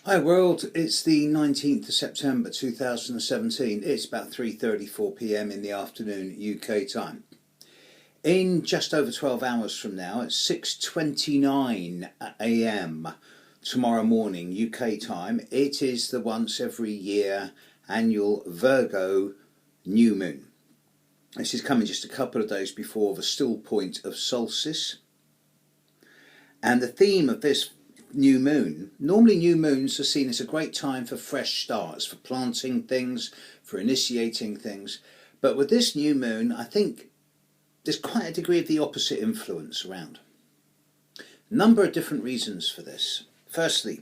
Hi world, it's the 19th of September 2017. It's about 3:34 p.m. in the afternoon UK time. In just over 12 hours from now, at 6:29 a.m. tomorrow morning UK time, it is the once every year annual Virgo new moon. This is coming just a couple of days before the still point of solstice. And the theme of this new moon, normally new moons are seen as a great time for fresh starts, for planting things, for initiating things. But with this new moon, I think there's quite a degree of the opposite influence around. A number of different reasons for this. Firstly,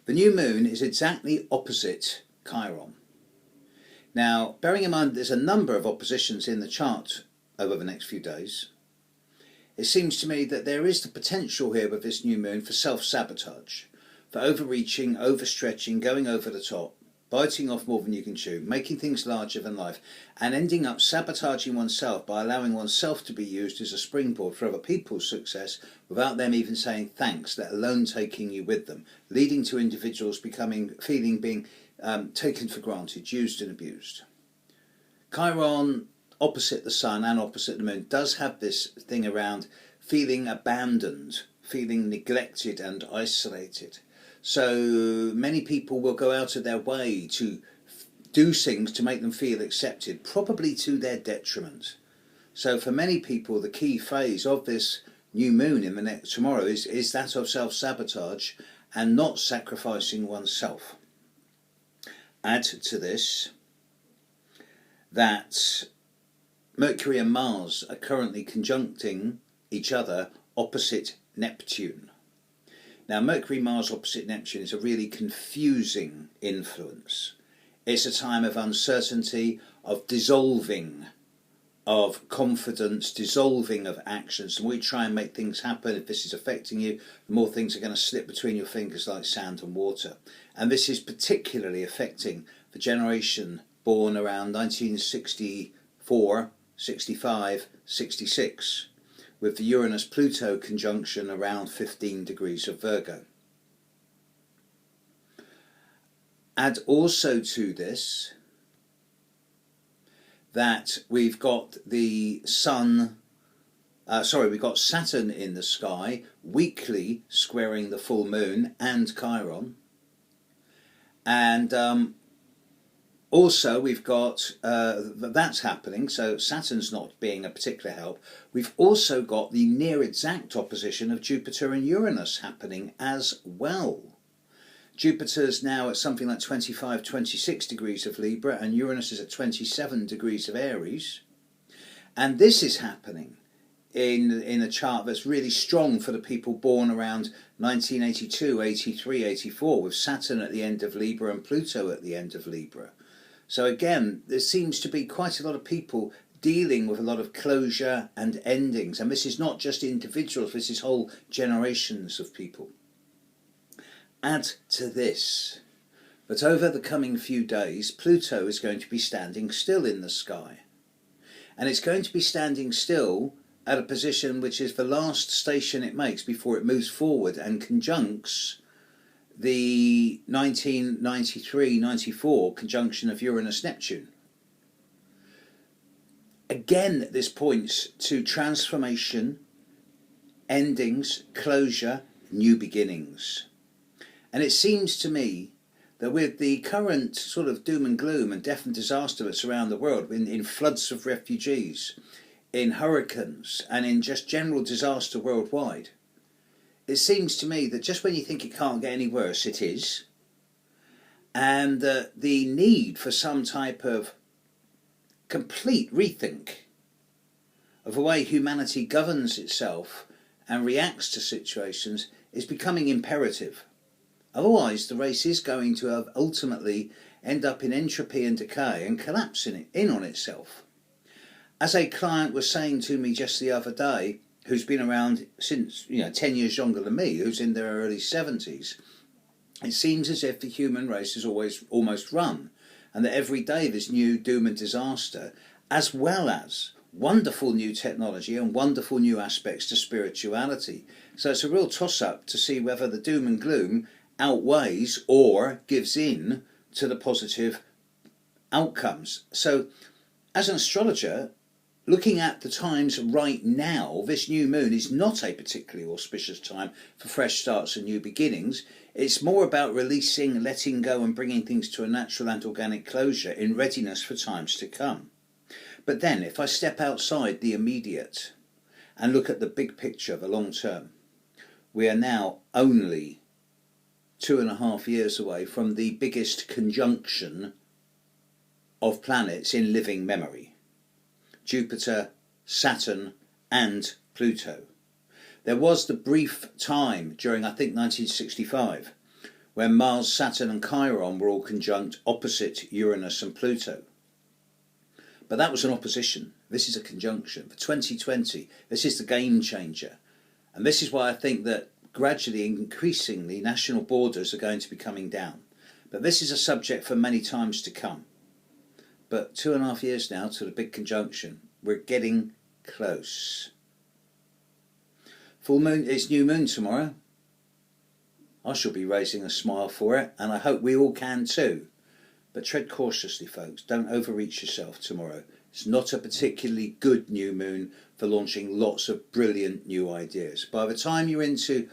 the new moon is exactly opposite Chiron. Now, bearing in mind there's a number of oppositions in the chart over the next few days, it seems to me that there is the potential here with this new moon for self-sabotage, for overreaching, overstretching, going over the top, biting off more than you can chew, making things larger than life, and ending up sabotaging oneself by allowing oneself to be used as a springboard for other people's success without them even saying thanks, let alone taking you with them, leading to individuals being taken for granted, used and abused. Chiron, opposite the sun and opposite the moon, does have this thing around feeling abandoned, feeling neglected and isolated. So many people will go out of their way to do things to make them feel accepted, probably to their detriment. So for many people, the key phase of this new moon in the next tomorrow is that of self-sabotage and not sacrificing oneself. Add to this that Mercury and Mars are currently conjuncting each other opposite Neptune. Now, Mercury-Mars opposite Neptune is a really confusing influence. It's a time of uncertainty, of dissolving, of confidence, dissolving of actions. And we try and make things happen. If this is affecting you, the more things are going to slip between your fingers like sand and water. And this is particularly affecting the generation born around 1964, 65, 66, with the Uranus-Pluto conjunction around 15 degrees of Virgo. Add also to this that we've got we've got Saturn in the sky, weekly squaring the full moon and Chiron. And also, we've got that's happening, so Saturn's not being a particular help. We've also got the near exact opposition of Jupiter and Uranus happening as well. Jupiter's now at something like 25, 26 degrees of Libra, and Uranus is at 27 degrees of Aries. And this is happening in a chart that's really strong for the people born around 1982, 83, 84, with Saturn at the end of Libra and Pluto at the end of Libra. So again, there seems to be quite a lot of people dealing with a lot of closure and endings. And this is not just individuals, this is whole generations of people. Add to this that over the coming few days, Pluto is going to be standing still in the sky. And it's going to be standing still at a position which is the last station it makes before it moves forward and conjuncts the 1993-94 conjunction of Uranus-Neptune. Again, this points to transformation, endings, closure, new beginnings. And it seems to me that with the current sort of doom and gloom and death and disaster that's around the world, in floods of refugees, in hurricanes, and in just general disaster worldwide, it seems to me that just when you think it can't get any worse, it is. And the need for some type of complete rethink of the way humanity governs itself and reacts to situations is becoming imperative. Otherwise, the race is going to ultimately end up in entropy and decay and collapsing in on itself. As a client was saying to me just the other day, who's been around since 10 years younger than me, who's in their early 70s, it seems as if the human race is always almost run, and that every day there's new doom and disaster, as well as wonderful new technology and wonderful new aspects to spirituality. So it's a real toss-up to see whether the doom and gloom outweighs or gives in to the positive outcomes. So as an astrologer, looking at the times right now, this new moon is not a particularly auspicious time for fresh starts and new beginnings. It's more about releasing, letting go and bringing things to a natural and organic closure in readiness for times to come. But then if I step outside the immediate and look at the big picture, the long term, we are now only 2.5 years away from the biggest conjunction of planets in living memory: Jupiter, Saturn and Pluto. There was the brief time during, I think, 1965 when Mars, Saturn and Chiron were all conjunct opposite Uranus and Pluto. But that was an opposition. This is a conjunction. For 2020, this is the game changer. And this is why I think that gradually, increasingly, national borders are going to be coming down. But this is a subject for many times to come. But 2.5 years now to the big conjunction. We're getting close. Full moon, it's new moon tomorrow. I shall be raising a smile for it, and I hope we all can too. But tread cautiously, folks. Don't overreach yourself tomorrow. It's not a particularly good new moon for launching lots of brilliant new ideas. By the time you're into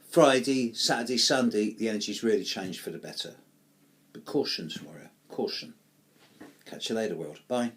Friday, Saturday, Sunday, the energy's really changed for the better. But caution tomorrow. Caution. Catch you later, world. Bye.